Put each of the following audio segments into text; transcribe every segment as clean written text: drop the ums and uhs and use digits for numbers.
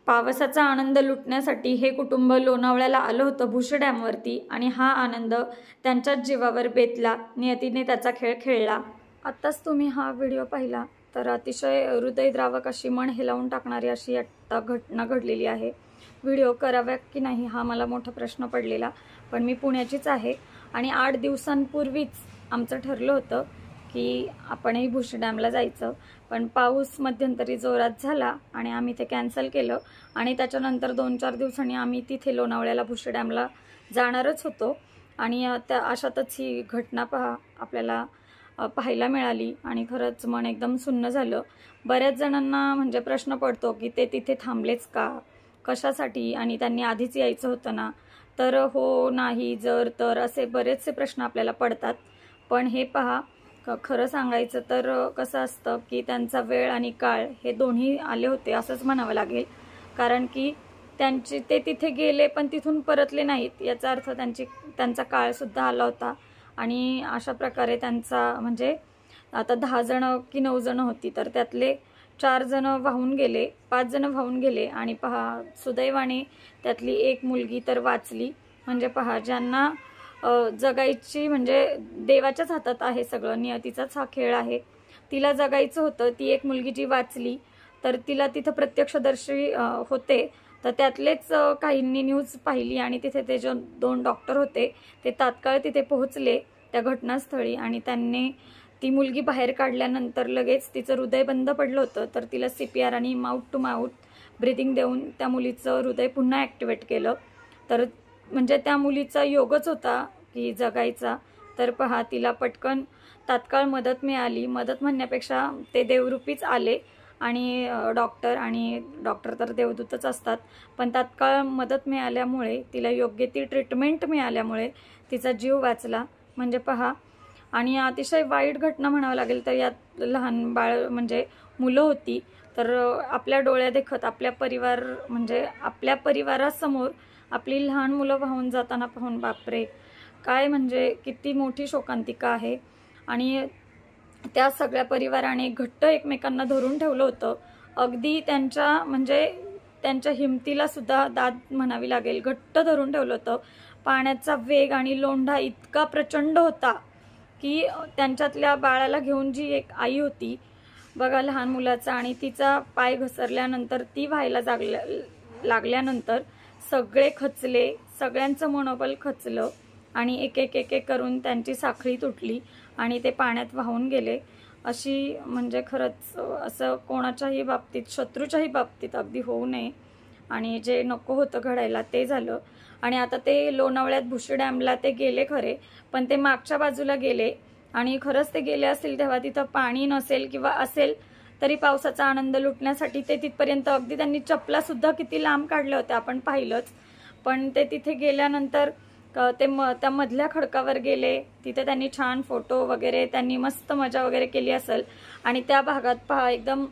पावसाचा आनंद लुटण्यासाठी हे कुटुंब लोणावळ्याला आलं होतं भुशी डॅमवरती आणि हा आनंद त्यांच्याच जीवावर बेतला. नियतीने त्याचा खेळ खेळला. आत्ताच तुम्ही हा व्हिडिओ पाहिला तर अतिशय हृदयद्रावक अशी मन हेलावून टाकणारी अशी आत्ता घटना घडलेली आहे. व्हिडिओ कराव्या की नाही हा मला मोठा प्रश्न पडलेला, पण मी पुण्याचीच आहे आणि 8 दिवसांपूर्वीच आमचं ठरलं होतं की आपणही भुशी डॅमला जायचं, पण पाऊस मध्यंतरी जोरात झाला आणि आम्ही ते कॅन्सल केलं आणि त्याच्यानंतर 2-4 दिवसांनी आम्ही तिथे लोणावळ्याला भुशी डॅमला जाणारच होतो आणि त्या अशातच ही घटना आपल्याला पाहायला मिळाली आणि खरंच मन एकदम सुन्न झालं. बऱ्याच जणांना म्हणजे प्रश्न पडतो की ते तिथे थांबलेच का, कशासाठी, आणि त्यांनी आधीच यायचं होतं ना. तर हो, नाही, जर, तर असे बरेचसे प्रश्न आपल्याला पडतात. पण हे पहा, खरं सांगायचं तर कसं असतं की त्यांचा वेळ आणि काळ हे दोन्ही आले होते असंच म्हणावं लागेल. कारण की ते तिथे गेले पण तिथून परतले नाहीत, याचा अर्थ त्यांचा काळसुद्धा आला होता. आणि अशा प्रकारे त्यांचा म्हणजे आता 10 जण की 9 जण होती, तर त्यातले 4 जण वाहून गेले, 5 जण वाहून गेले आणि पहा सुदैवाने त्यातली एक मुलगी तर वाचली. म्हणजे पहा, ज्यांना जगायची म्हणजे देवाच्याच हातात आहे सगळं, नियतीचाच हा खेळ आहे. तिला जगायचं होतं, ती एक मुलगी जी वाचली तर तिला तिथं प्रत्यक्षदर्शी होते, तर त्यातलेच काहींनी न्यूज पाहिली आणि तिथे ते जे 2 डॉक्टर होते ते तात्काळ तिथे पोहोचले त्या घटनास्थळी आणि त्यांनी ती मुलगी बाहेर काढल्यानंतर लगेच तिचं हृदय बंद पडलं होतं, तर तिला CPR आणि माउथ टू माउथ ब्रीदिंग देऊन त्या मुलीचं हृदय पुन्हा ॲक्टिवेट केलं. तर म्हणजे त्या मुलीचा योगच होता की जगायचा. तर पहा, तिला पटकन तात्काळ मदत मिळाली. मदत म्हणण्यापेक्षा ते देवरूपीच आले आणि डॉक्टर तर देवदूतच असतात, पण तात्काळ मदत मिळाल्यामुळे तिला योग्य ती ट्रीटमेंट मिळाल्यामुळे तिचा जीव वाचला. म्हणजे पहा, आणि अतिशय वाईट घटना म्हणावं लागेल तर यात लहान बाळ म्हणजे मुलं होती. तर आपल्या डोळ्यादेखत आपल्या परिवारासमोर आपली लहान मुलं वाहून जाताना पाहून बापरे, काय म्हणजे किती मोठी शोकांतिका आहे. आणि त्या सगळ्या परिवाराने घट्ट एकमेकांना धरून ठेवलं होतं. अगदी त्यांच्या हिमतीला सुद्धा दाद म्हणावी लागेल, घट्ट धरून ठेवलं होतं. पाण्याचा वेग आणि लोंढा इतका प्रचंड होता की त्यांच्यातल्या बाळाला घेऊन जी एक आई होती बघा लहान मुलाचा, आणि तिचा पाय घसरल्यानंतर ती व्हायला लागल्यानंतर सगळे खचले, सगळ्यांचं मनोबल खचलं आणि एक एक करून त्यांची साखळी तुटली आणि ते पाण्यात वाहून गेले. अशी म्हणजे खरंच असं कोणाच्याही बाबतीत, शत्रूच्याही बाबतीत अगदी होऊ नये आणि जे नको होतं घडायला ते झालं. आणि आता ते लोणावळ्यात भुशी डॅमला ते गेले खरे, पण ते मागच्या बाजूला गेले आणि खरंच ते गेले असतील तेव्हा तिथं पाणी नसेल किंवा असेल तरी पावसाचा आनंद लुटण्यासाठी ते तिथपर्यंत अगदी त्यांनी चपला सुद्धा किती लांब काढल्या होत्या आपण पाहिलंच. पण ते तिथे गेल्यानंतर त्या मधल्या खडकावर गेले, तिथे त्यांनी छान फोटो वगैरे, त्यांनी मस्त मजा वगैरे केली असेल. आणि त्या भागात पहा एकदम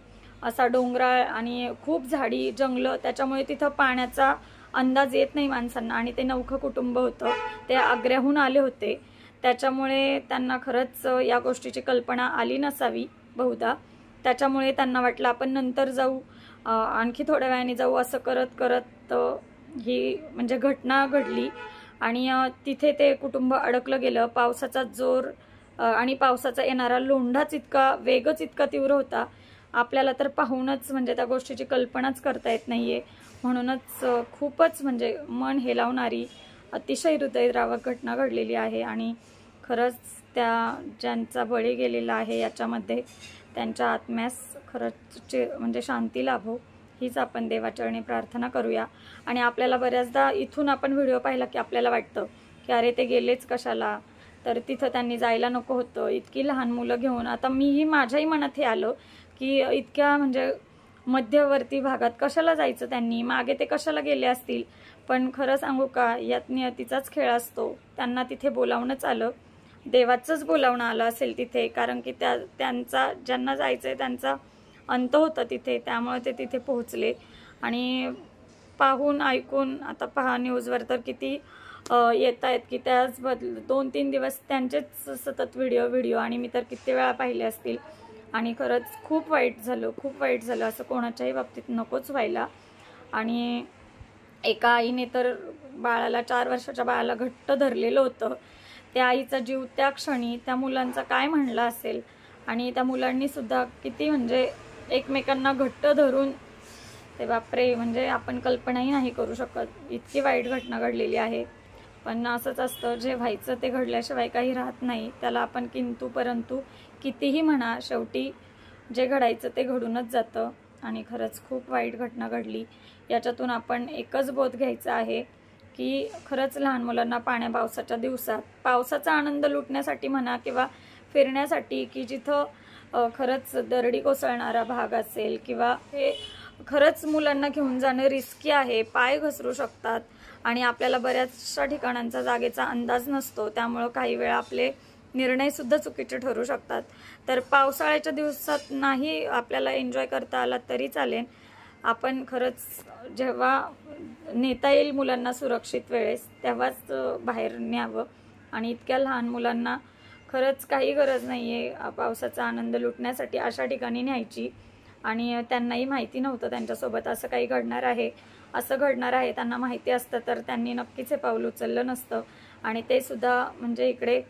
असा डोंगराळ आणि खूप झाडी जंगलं, त्याच्यामुळे तिथं पाण्याचा अंदाज येत नाही माणसांना. आणि ते नवखं कुटुंब होतं, ते आग्र्याहून आले होते, त्याच्यामुळे त्यांना खरंच या गोष्टीची कल्पना आली नसावी बहुधा. त्याच्यामुळे त्यांना वाटलं आपण नंतर जाऊ, आणखी थोड्या वेळाने जाऊ, असं करत करत ही म्हणजे घटना घडली आणि तिथे ते कुटुंब अडकलं गेलं. पावसाचा जोर आणि पावसाचा येणारा लोंढाच वेगच इतका तीव्र होता, आपल्याला तर पाहूनच म्हणजे त्या गोष्टीची कल्पनाच करता येत नाहीये. म्हणूनच खूपच म्हणजे मन हेलावणारी अतिशय हृदयद्रावक घटना घडलेली आहे. आणि खरंच ज्यांचा बळी गेलेला आहे याच्यामध्ये त्यांच्या आत्म्यास खरंच म्हणजे शांती लाभो, हीच आपण देवाचरणी प्रार्थना करूया. आणि आपल्याला बऱ्याचदा इथून आपण व्हिडिओ पाहिला की आपल्याला वाटतं की अरे ते गेलेच कशाला, तर तिथं त्यांनी जायला नको होतं, इतकी लहान मुलं घेऊन. आता माझ्याही मनात हे आलं की इतक्या म्हणजे मध्यवर्ती भागात कशाला जायचं त्यांनी, मागे ते कशाला गेले असतील. पण खरं सांगू का, यात नियतीचाच खेळ असतो. त्यांना तिथे बोलावणंच आलं, देवाचंच बोलावणं आलं असेल तिथे, कारण की ज्यांना जायचंय त्यांचा अंत होता तिथे, त्यामुळे ते तिथे पोहोचले. आणि पाहून ऐकून आता पहा न्यूजवर तर किती येत आहेत की त्याच 2-3 दिवस त्यांचेच सतत व्हिडिओ आणि मी तर किती वेळा पाहिले असतील. आणि खरंच खूप वाईट झालं, खूप वाईट झालं. असं कोणाच्याही बाबतीत नकोच व्हायला. आणि एका आईने तर बाळाला 4 वर्षाच्या बाळाला घट्ट धरलेलं होतं. त्या आईचा जीव त्या क्षणी त्या मुलांचा काय म्हणला असेल आणि त्या मुलांनी सुद्धा किती म्हणजे एकमेकांना घट्ट धरून ते बापरे, म्हणजे आपण कल्पनाही नाही करू शकत, इतकी वाईट घटना घडलेली आहे. पण असंच असतं, जे व्हायचं ते घडल्याशिवाय काही राहत नाही. त्याला आपण किंतु परंतु कितीही म्हणा, शेवटी जे घडायचं ते घडूनच जातं. आणि खरंच खूप वाईट घटना घडली. याच्यातून आपण एकच बोध घ्यायचा आहे की खरंच लहान मुलांना पावसाच्या दिवसात पावसाचा आनंद लुटण्यासाठी म्हणा किंवा फिरण्यासाठी, की जिथं खरंच दरडी कोसळणारा भाग असेल किंवा हे खरंच मुलांना घेऊन जाणं रिस्की आहे, पाय घसरू शकतात आणि आपल्याला बऱ्याचशा ठिकाणांचा जागेचा अंदाज नसतो, त्यामुळं काही वेळा आपले निर्णयसुद्धा चुकीचे ठरू शकतात. तर पावसाळ्याच्या दिवसात नाही आपल्याला एन्जॉय करता आला तरी चालेल. आपण खरंच जेव्हा नेता येईल मुलांना सुरक्षित वेळेस तेव्हाच बाहेर न्यावं. आणि इतक्या लहान मुलांना खरंच काही गरज नाही आहे पावसाचा आनंद लुटण्यासाठी अशा ठिकाणी न्यायची. आणि त्यांनाही माहिती नव्हतं त्यांच्यासोबत असं काही घडणार आहे. असं घडणार आहे त्यांना माहिती असतं तर त्यांनी नक्कीच हे पाऊल उचललं नसतं. आणि ते सुद्धा म्हणजे इकडे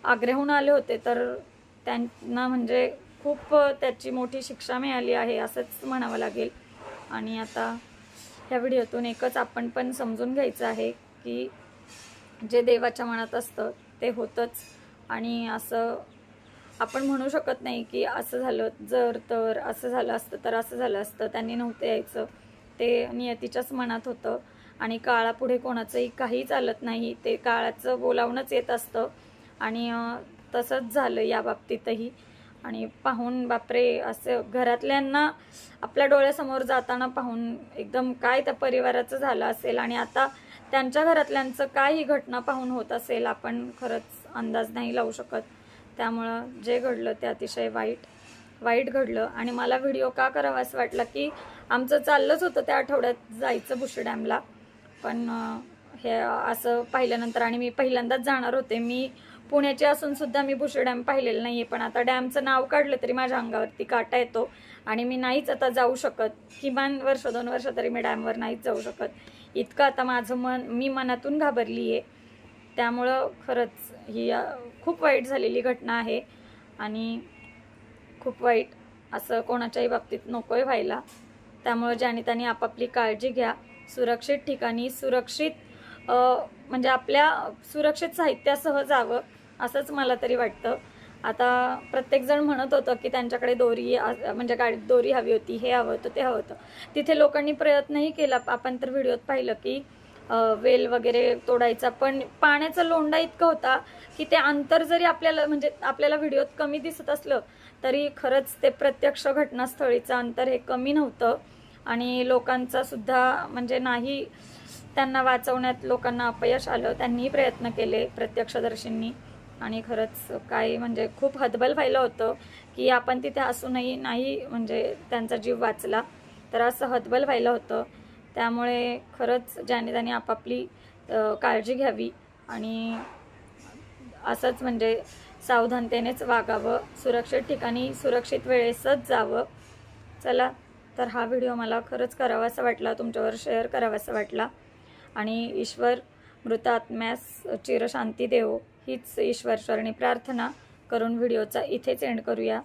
आग्र्याहून आले होते, तर त्यांना म्हणजे खूप त्याची मोठी शिक्षा मिळाली आहे असंच म्हणावं लागेल. आणि आता ह्या व्हिडिओतून एकच आपण पण समजून घ्यायचं आहे की जे देवाच्या मनात असतं ते होतंच. आणि असं आपण म्हणू शकत नाही की असं झालं जर तर असं झालं असतं तर असं झालं असतं, त्यांनी नव्हतं यायचं, ते नियतीच्याच मनात होतं. आणि काळापुढे कोणाचंही काही चालत नाही, ते काळाचं बोलावणंच येत असतं. आणि तसंच झालं या बाबतीतही. आणि पाहून बापरे, असं घरातल्यांना आपल्या डोळ्यासमोर जाताना पाहून एकदम काय त्या परिवाराचं झालं असेल आणि आता त्यांच्या घरातल्यांचं काय ही घटना पाहून होत असेल, आपण खरंच अंदाज नाही लावू शकत. त्यामुळं जे घडलं ते अतिशय वाईट घडलं. आणि मला व्हिडिओ का करावा असं वाटलं की आमचं चाललंच होतं त्या आठवड्यात जायचं भुशी डॅमला, पण हे असं पाहिल्यानंतर, आणि मी पहिल्यांदाच जाणार होते, मी पुण्याची असून सुद्धा मी भुशी डॅम पाहिलेलं नाही आहे, पण आता डॅमचं नाव काढलं तरी माझ्या अंगावरती काटा येतो आणि मी नाहीच आता जाऊ शकत. किमान 1-2 वर्ष तरी मी डॅमवर नाहीच जाऊ शकत, इतकं आता माझं मी मनातून घाबरली आहे. त्यामुळं खरंच ही खूप वाईट झालेली घटना आहे आणि खूप वाईट, असं कोणाच्याही बाबतीत नकोय व्हायला. त्यामुळं ज्याने त्यांनी आपापली काळजी घ्या, सुरक्षित ठिकाणी सुरक्षित म्हणजे आपल्या सुरक्षित साहित्यासह जावं असंच मला तरी वाटतं. आता प्रत्येकजण म्हणत होतं की त्यांच्याकडे दोरी म्हणजे गाडीत दोरी हवी होती, हे हवं होतं ते हवं होतं. तिथे लोकांनी प्रयत्नही केला, आपण तर व्हिडिओत पाहिलं की वेल वगैरे तोडायचा, पण पाण्याचा लोंढा इतका होता की ते अंतर जरी आपल्याला म्हणजे आपल्याला व्हिडिओत कमी दिसत असलं तरी खरंच ते प्रत्यक्ष घटनास्थळीचं अंतर हे कमी नव्हतं. आणि लोकांचा सुद्धा म्हणजे नाही, त्यांना वाचवण्यात लोकांना अपयश आलं, त्यांनीही प्रयत्न केले प्रत्यक्षदर्शींनी. आणि खरंच काय म्हणजे खूप हतबल व्हायला होतं की आपण तिथे असूनही नाही म्हणजे त्यांचा जीव वाचला, तर असं हतबल व्हायला होतं. त्यामुळे खरंच ज्याने त्याने आपापली काळजी घ्यावी आणि असंच म्हणजे सावधानतेनेच वागावं, सुरक्षित ठिकाणी सुरक्षित वेळेसच जावं. चला, तर हा व्हिडिओ मला खरंच करावासा वाटला, तुमच्यावर शेअर करावासा वाटला. आणि ईश्वर मृत आत्म्यास चिरशांती देवो हीच ईश्वर चरणी प्रार्थना करून व्हिडिओचा इथेच एंड करूया.